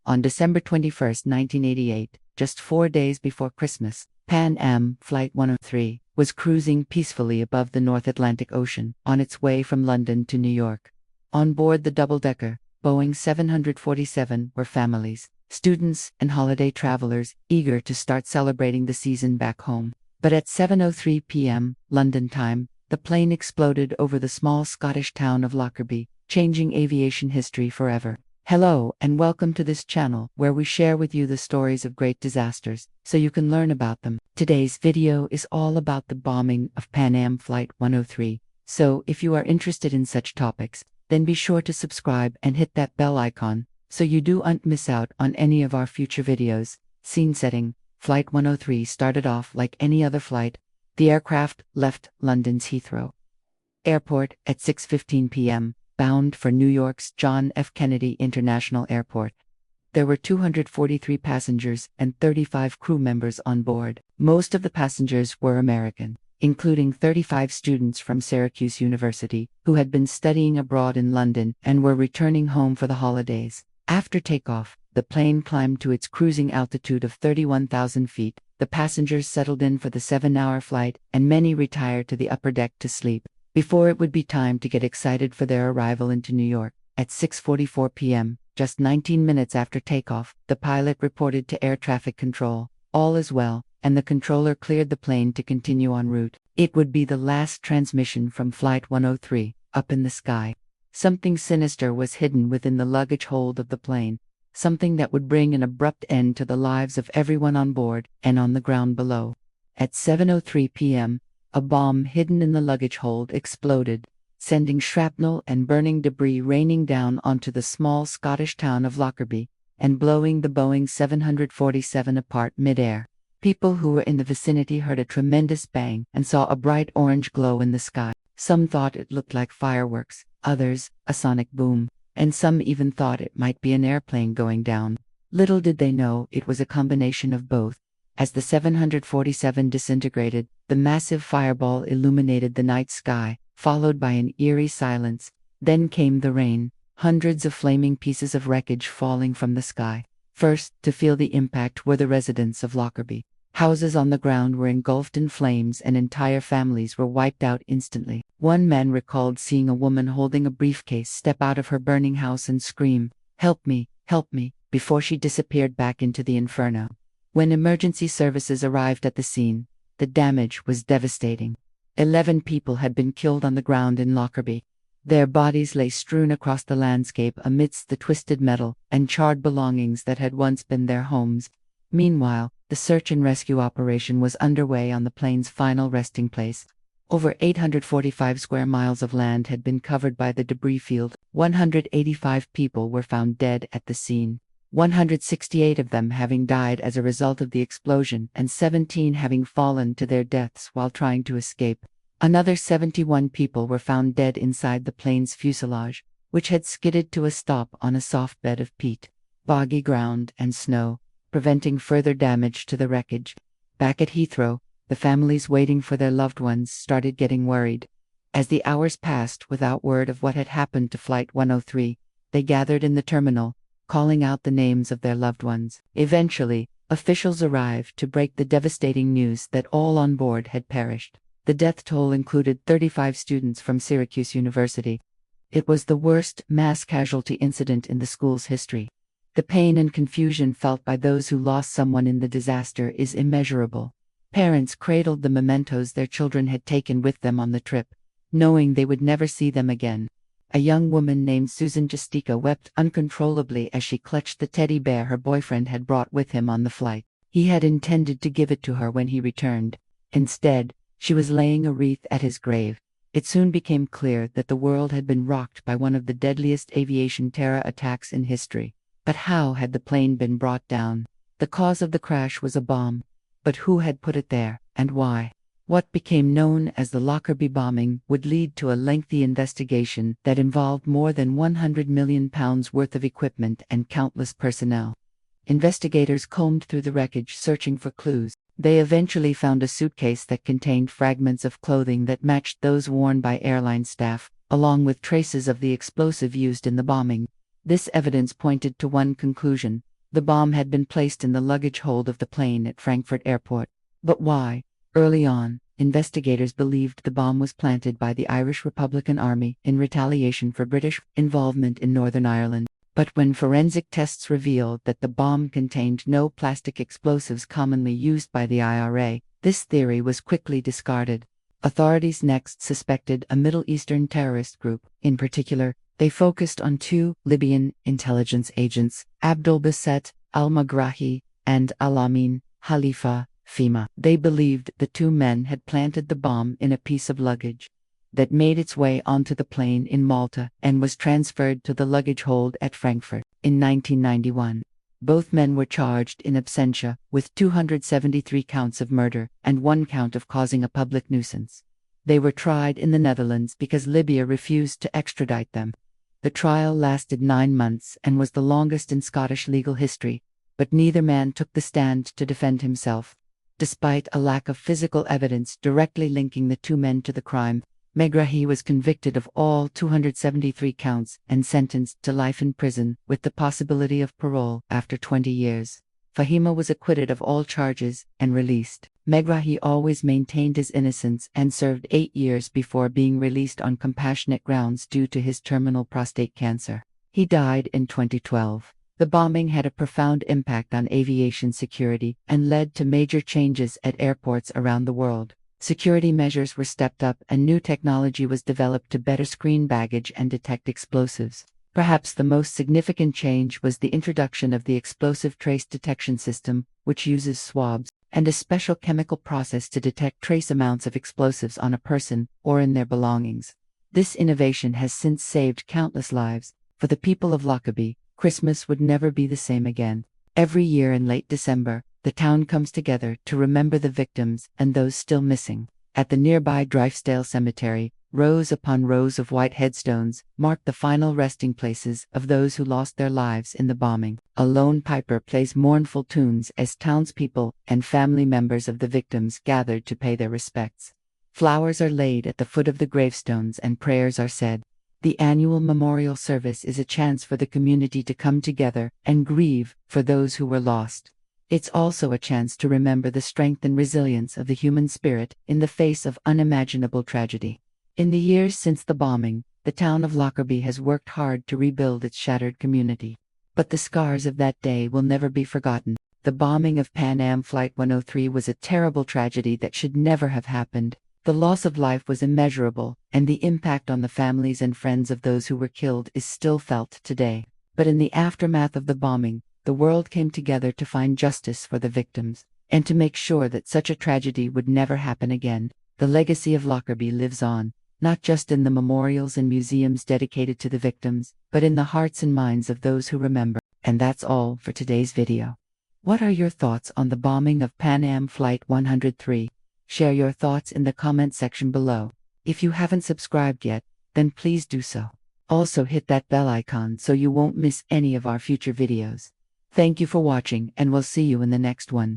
On December 21, 1988, just 4 days before Christmas, Pan Am Flight 103 was cruising peacefully above the North Atlantic Ocean on its way from London to New York. On board the double-decker Boeing 747 were families, students, and holiday travelers eager to start celebrating the season back home. But at 7:03 p.m. London time, the plane exploded over the small Scottish town of Lockerbie, changing aviation history forever. Hello and welcome to this channel where we share with you the stories of great disasters so you can learn about them. Today's video is all about the bombing of Pan Am Flight 103. So if you are interested in such topics, then be sure to subscribe and hit that bell icon so you don't miss out on any of our future videos. Scene setting: Flight 103 started off like any other flight. The aircraft left London's Heathrow Airport at 6:15 p.m. bound for New York's John F. Kennedy International Airport. There were 243 passengers and 35 crew members on board. Most of the passengers were American, including 35 students from Syracuse University who had been studying abroad in London and were returning home for the holidays. After takeoff, the plane climbed to its cruising altitude of 31,000 feet. The passengers settled in for the 7-hour flight, and many retired to the upper deck to sleep before it would be time to get excited for their arrival into New York. At 6:44 p.m., just 19 minutes after takeoff, the pilot reported to air traffic control, "All is well," and the controller cleared the plane to continue en route. It would be the last transmission from Flight 103, up in the sky. Something sinister was hidden within the luggage hold of the plane, something that would bring an abrupt end to the lives of everyone on board and on the ground below. At 7:03 p.m., a bomb hidden in the luggage hold exploded, sending shrapnel and burning debris raining down onto the small Scottish town of Lockerbie and blowing the Boeing 747 apart mid-air. People who were in the vicinity heard a tremendous bang and saw a bright orange glow in the sky. Some thought it looked like fireworks, others, a sonic boom, and some even thought it might be an airplane going down. Little did they know it was a combination of both. As the 747 disintegrated, the massive fireball illuminated the night sky, followed by an eerie silence. Then came the rain, hundreds of flaming pieces of wreckage falling from the sky. First to feel the impact were the residents of Lockerbie. Houses on the ground were engulfed in flames and entire families were wiped out instantly. One man recalled seeing a woman holding a briefcase step out of her burning house and scream, help me," before she disappeared back into the inferno. When emergency services arrived at the scene, the damage was devastating. 11 people had been killed on the ground in Lockerbie. Their bodies lay strewn across the landscape amidst the twisted metal and charred belongings that had once been their homes. Meanwhile, the search and rescue operation was underway on the plane's final resting place. Over 845 square miles of land had been covered by the debris field. 185 people were found dead at the scene, 168 of them having died as a result of the explosion and 17 having fallen to their deaths while trying to escape. Another 71 people were found dead inside the plane's fuselage, which had skidded to a stop on a soft bed of peat, boggy ground, and snow, preventing further damage to the wreckage. Back at Heathrow, the families waiting for their loved ones started getting worried. As the hours passed without word of what had happened to Flight 103, they gathered in the terminal, calling out the names of their loved ones. Eventually, officials arrived to break the devastating news that all on board had perished. The death toll included 35 students from Syracuse University. It was the worst mass casualty incident in the school's history. The pain and confusion felt by those who lost someone in the disaster is immeasurable. Parents cradled the mementos their children had taken with them on the trip, knowing they would never see them again. A young woman named Susan Justica wept uncontrollably as she clutched the teddy bear her boyfriend had brought with him on the flight. He had intended to give it to her when he returned. Instead, she was laying a wreath at his grave. It soon became clear that the world had been rocked by one of the deadliest aviation terror attacks in history. But how had the plane been brought down? The cause of the crash was a bomb. But who had put it there, and why? What became known as the Lockerbie bombing would lead to a lengthy investigation that involved more than £100 million worth of equipment and countless personnel. Investigators combed through the wreckage searching for clues. They eventually found a suitcase that contained fragments of clothing that matched those worn by airline staff, along with traces of the explosive used in the bombing. This evidence pointed to one conclusion: The bomb had been placed in the luggage hold of the plane at Frankfurt Airport. But why? Early on, investigators believed the bomb was planted by the Irish Republican Army in retaliation for British involvement in Northern Ireland. But when forensic tests revealed that the bomb contained no plastic explosives commonly used by the IRA, this theory was quickly discarded. Authorities next suspected a Middle Eastern terrorist group. In particular, they focused on two Libyan intelligence agents, Abdul Baset al-Magrahi and Al-Amin Khalifa Fima. They believed the two men had planted the bomb in a piece of luggage that made its way onto the plane in Malta and was transferred to the luggage hold at Frankfurt. In 1991, both men were charged in absentia with 273 counts of murder and 1 count of causing a public nuisance. They were tried in the Netherlands because Libya refused to extradite them. The trial lasted 9 months and was the longest in Scottish legal history, but neither man took the stand to defend himself. Despite a lack of physical evidence directly linking the two men to the crime, Megrahi was convicted of all 273 counts and sentenced to life in prison with the possibility of parole after 20 years. Fahima was acquitted of all charges and released. Megrahi always maintained his innocence and served 8 years before being released on compassionate grounds due to his terminal prostate cancer. He died in 2012. The bombing had a profound impact on aviation security and led to major changes at airports around the world. Security measures were stepped up and new technology was developed to better screen baggage and detect explosives. Perhaps the most significant change was the introduction of the explosive trace detection system, which uses swabs and a special chemical process to detect trace amounts of explosives on a person or in their belongings. This innovation has since saved countless lives. For the people of Lockerbie, Christmas would never be the same again. Every year in late December, the town comes together to remember the victims and those still missing. At the nearby Drifesdale Cemetery, rows upon rows of white headstones mark the final resting places of those who lost their lives in the bombing. A lone piper plays mournful tunes as townspeople and family members of the victims gathered to pay their respects. Flowers are laid at the foot of the gravestones and prayers are said. The annual memorial service is a chance for the community to come together and grieve for those who were lost. It's also a chance to remember the strength and resilience of the human spirit in the face of unimaginable tragedy. In the years since the bombing, the town of Lockerbie has worked hard to rebuild its shattered community. But the scars of that day will never be forgotten. The bombing of Pan Am Flight 103 was a terrible tragedy that should never have happened. The loss of life was immeasurable, and the impact on the families and friends of those who were killed is still felt today. But in the aftermath of the bombing, the world came together to find justice for the victims, and to make sure that such a tragedy would never happen again. The legacy of Lockerbie lives on, not just in the memorials and museums dedicated to the victims, but in the hearts and minds of those who remember. And that's all for today's video. What are your thoughts on the bombing of Pan Am Flight 103? Share your thoughts in the comment section below. If you haven't subscribed yet, then please do so. Also hit that bell icon so you won't miss any of our future videos. Thank you for watching, and we'll see you in the next one.